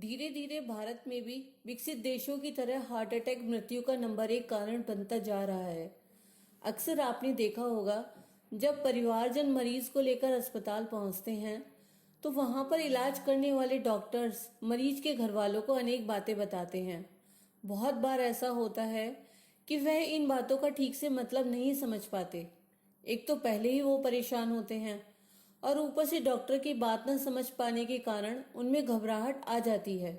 धीरे धीरे भारत में भी विकसित देशों की तरह हार्ट अटैक मृत्यु का नंबर 1 कारण बनता जा रहा है। अक्सर आपने देखा होगा, जब परिवारजन मरीज को लेकर अस्पताल पहुंचते हैं तो वहां पर इलाज करने वाले डॉक्टर्स मरीज के घर वालों को अनेक बातें बताते हैं। बहुत बार ऐसा होता है कि वह इन बातों का ठीक से मतलब नहीं समझ पाते। एक तो पहले ही वो परेशान होते हैं और ऊपर से डॉक्टर की बात न समझ पाने के कारण उनमें घबराहट आ जाती है,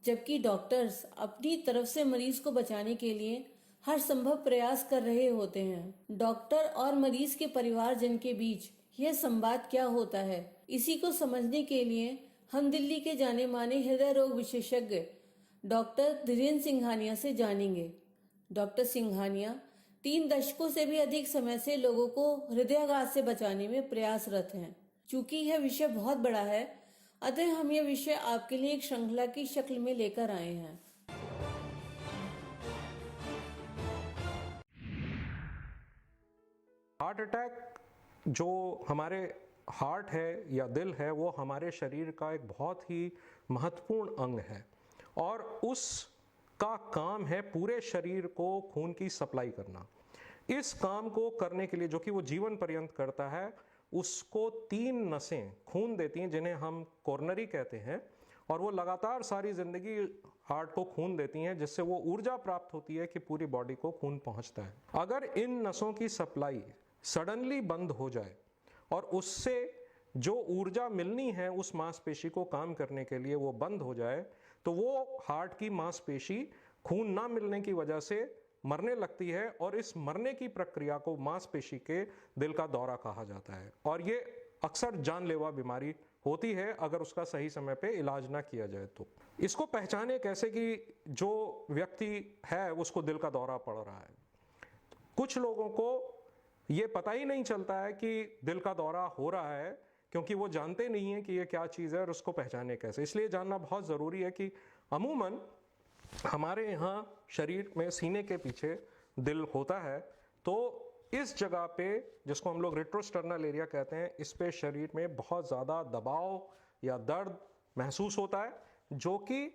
जबकि डॉक्टर्स अपनी तरफ से मरीज को बचाने के लिए हर संभव प्रयास कर रहे होते हैं। डॉक्टर और मरीज के परिवारजन के बीच यह संवाद क्या होता है, इसी को समझने के लिए हम दिल्ली के जाने माने हृदय रोग विशेषज्ञ डॉक्टर धीरेन्द्र सिंघानिया से जानेंगे। डॉक्टर सिंघानिया 3 दशकों से भी अधिक समय से लोगों को हृदयाघात से बचाने में प्रयासरत हैं। चूंकि यह विषय बहुत बड़ा है, अतः हम यह विषय आपके लिए एक श्रृंखला की शक्ल में लेकर आए हैं। हार्ट अटैक जो हमारे हार्ट है या दिल है, वो हमारे शरीर का एक बहुत ही महत्वपूर्ण अंग है और उसका काम है पूरे शरीर को खून की सप्लाई करना। इस काम को करने के लिए, जो कि वो जीवन पर्यंत करता है, उसको 3 नसें खून देती हैं जिन्हें हम कोरोनरी कहते हैं, और वो लगातार सारी जिंदगी हार्ट को खून देती हैं, जिससे वो ऊर्जा प्राप्त होती है कि पूरी बॉडी को खून पहुंचता है। अगर इन नसों की सप्लाई सडनली बंद हो जाए और उससे जो ऊर्जा मिलनी है उस मांसपेशी को काम करने के लिए वो बंद हो जाए, तो वो हार्ट की मांसपेशी खून ना मिलने की वजह से मरने लगती है, और इस मरने की प्रक्रिया को मांसपेशी के दिल का दौरा कहा जाता है। और ये अक्सर जानलेवा बीमारी होती है अगर उसका सही समय पे इलाज ना किया जाए तो। इसको पहचाने कैसे कि जो व्यक्ति है उसको दिल का दौरा पड़ रहा है? कुछ लोगों को ये पता ही नहीं चलता है कि दिल का दौरा हो रहा है, क्योंकि वो जानते नहीं है कि ये क्या चीज़ है और उसको पहचाने कैसे। इसलिए जानना बहुत ज़रूरी है कि अमूमन हमारे यहाँ शरीर में सीने के पीछे दिल होता है, तो इस जगह पे, जिसको हम लोग रेट्रोस्टर्नल एरिया कहते हैं, इस पे शरीर में बहुत ज़्यादा दबाव या दर्द महसूस होता है, जो कि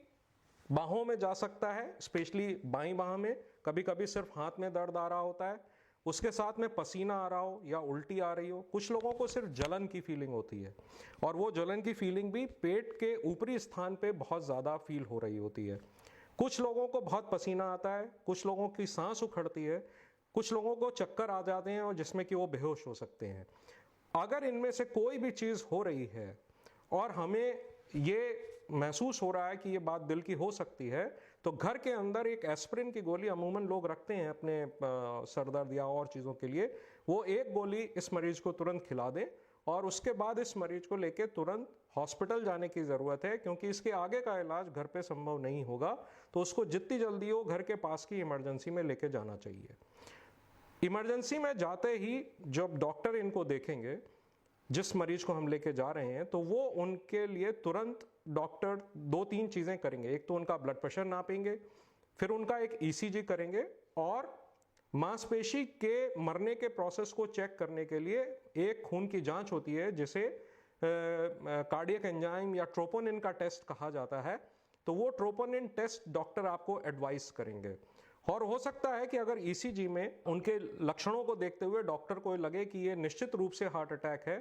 बाहों में जा सकता है, स्पेशली बाईं बाह में। कभी कभी सिर्फ हाथ में दर्द आ रहा होता है, उसके साथ में पसीना आ रहा हो या उल्टी आ रही हो। कुछ लोगों को सिर्फ जलन की फीलिंग होती है, और वो जलन की फीलिंग भी पेट के ऊपरी स्थान पे बहुत ज़्यादा फील हो रही होती है। कुछ लोगों को बहुत पसीना आता है, कुछ लोगों की सांस उखड़ती है, कुछ लोगों को चक्कर आ जाते हैं और जिसमें कि वो बेहोश हो सकते हैं। अगर इनमें से कोई भी चीज़ हो रही है और हमें ये महसूस हो रहा है कि ये बात दिल की हो सकती है, तो घर के अंदर एक एस्पिरिन की गोली अमूमन लोग रखते हैं अपने सर दर्द या और चीज़ों के लिए। वो एक गोली इस मरीज को तुरंत खिला दें, और उसके बाद इस मरीज को लेके तुरंत हॉस्पिटल जाने की ज़रूरत है, क्योंकि इसके आगे का इलाज घर पे संभव नहीं होगा। तो उसको जितनी जल्दी हो घर के पास की इमरजेंसी में लेके जाना चाहिए। इमरजेंसी में जाते ही जब डॉक्टर इनको देखेंगे, जिस मरीज को हम लेके जा रहे हैं, तो वो उनके लिए तुरंत डॉक्टर 2-3 चीज़ें करेंगे। एक तो उनका ब्लड प्रेशर नापेंगे, फिर उनका एक ईसीजी करेंगे, और मांसपेशी के मरने के प्रोसेस को चेक करने के लिए एक खून की जांच होती है, जिसे कार्डियक एंजाइम या ट्रोपोनिन का टेस्ट कहा जाता है। तो वो ट्रोपोनिन टेस्ट डॉक्टर आपको एडवाइस करेंगे। और हो सकता है कि अगर ईसीजी में उनके लक्षणों को देखते हुए डॉक्टर को लगे कि ये निश्चित रूप से हार्ट अटैक है,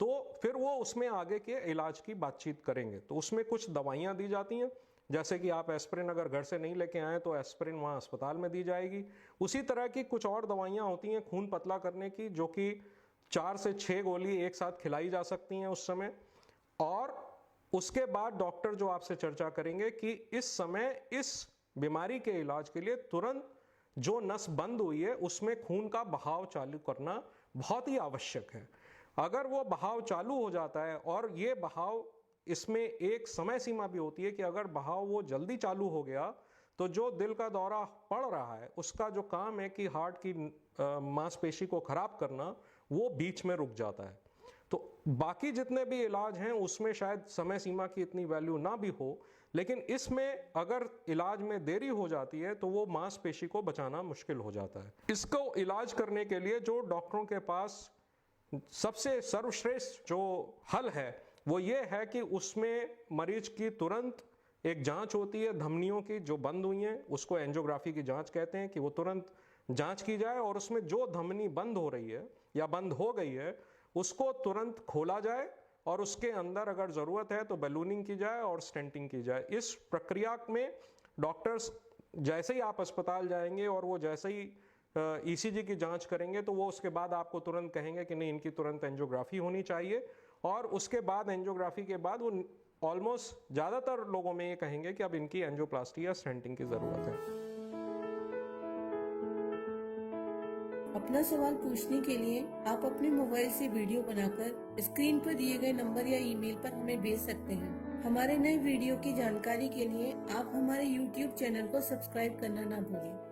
तो फिर वो उसमें आगे के इलाज की बातचीत करेंगे। तो उसमें कुछ दवाइयाँ दी जाती हैं, जैसे कि आप एस्पिरिन अगर घर से नहीं लेके आए तो एस्पिरिन वहाँ अस्पताल में दी जाएगी। उसी तरह की कुछ और दवाइयाँ होती हैं खून पतला करने की, जो कि 4 से 6 गोली एक साथ खिलाई जा सकती हैं उस समय। और उसके बाद डॉक्टर जो आपसे चर्चा करेंगे कि इस समय इस बीमारी के इलाज के लिए तुरंत जो नस बंद हुई है उसमें खून का बहाव चालू करना बहुत ही आवश्यक है। अगर वो बहाव चालू हो जाता है, और ये बहाव, इसमें एक समय सीमा भी होती है कि अगर बहाव वो जल्दी चालू हो गया, तो जो दिल का दौरा पड़ रहा है उसका जो काम है कि हार्ट की मांसपेशी को खराब करना, वो बीच में रुक जाता है। तो बाकी जितने भी इलाज हैं उसमें शायद समय सीमा की इतनी वैल्यू ना भी हो, लेकिन इसमें अगर इलाज में देरी हो जाती है तो वो मांसपेशी को बचाना मुश्किल हो जाता है। इसको इलाज करने के लिए जो डॉक्टरों के पास सबसे सर्वश्रेष्ठ जो हल है वो ये है कि उसमें मरीज की तुरंत एक जांच होती है धमनियों की जो बंद हुई हैं, उसको एंजियोग्राफी की जांच कहते हैं, कि वो तुरंत जांच की जाए और उसमें जो धमनी बंद हो रही है या बंद हो गई है उसको तुरंत खोला जाए और उसके अंदर अगर ज़रूरत है तो बैलूनिंग की जाए और स्टेंटिंग की जाए। इस प्रक्रिया में डॉक्टर्स जैसे ही आप अस्पताल जाएंगे और वो जैसे ही ईसीजी की जांच करेंगे तो वो उसके बाद आपको तुरंत कहेंगे कि नहीं, इनकी तुरंत एंजियोग्राफी होनी चाहिए। और उसके बाद एंजियोग्राफी के बाद वो ऑलमोस्ट ज़्यादातर लोगों में ये कहेंगे कि अब इनकी एंजियोप्लास्टी या स्टेंटिंग की ज़रूरत है। अपना सवाल पूछने के लिए आप अपने मोबाइल से वीडियो बनाकर स्क्रीन पर दिए गए नंबर या ईमेल पर हमें भेज सकते हैं। हमारे नए वीडियो की जानकारी के लिए आप हमारे YouTube चैनल को सब्सक्राइब करना ना भूलें।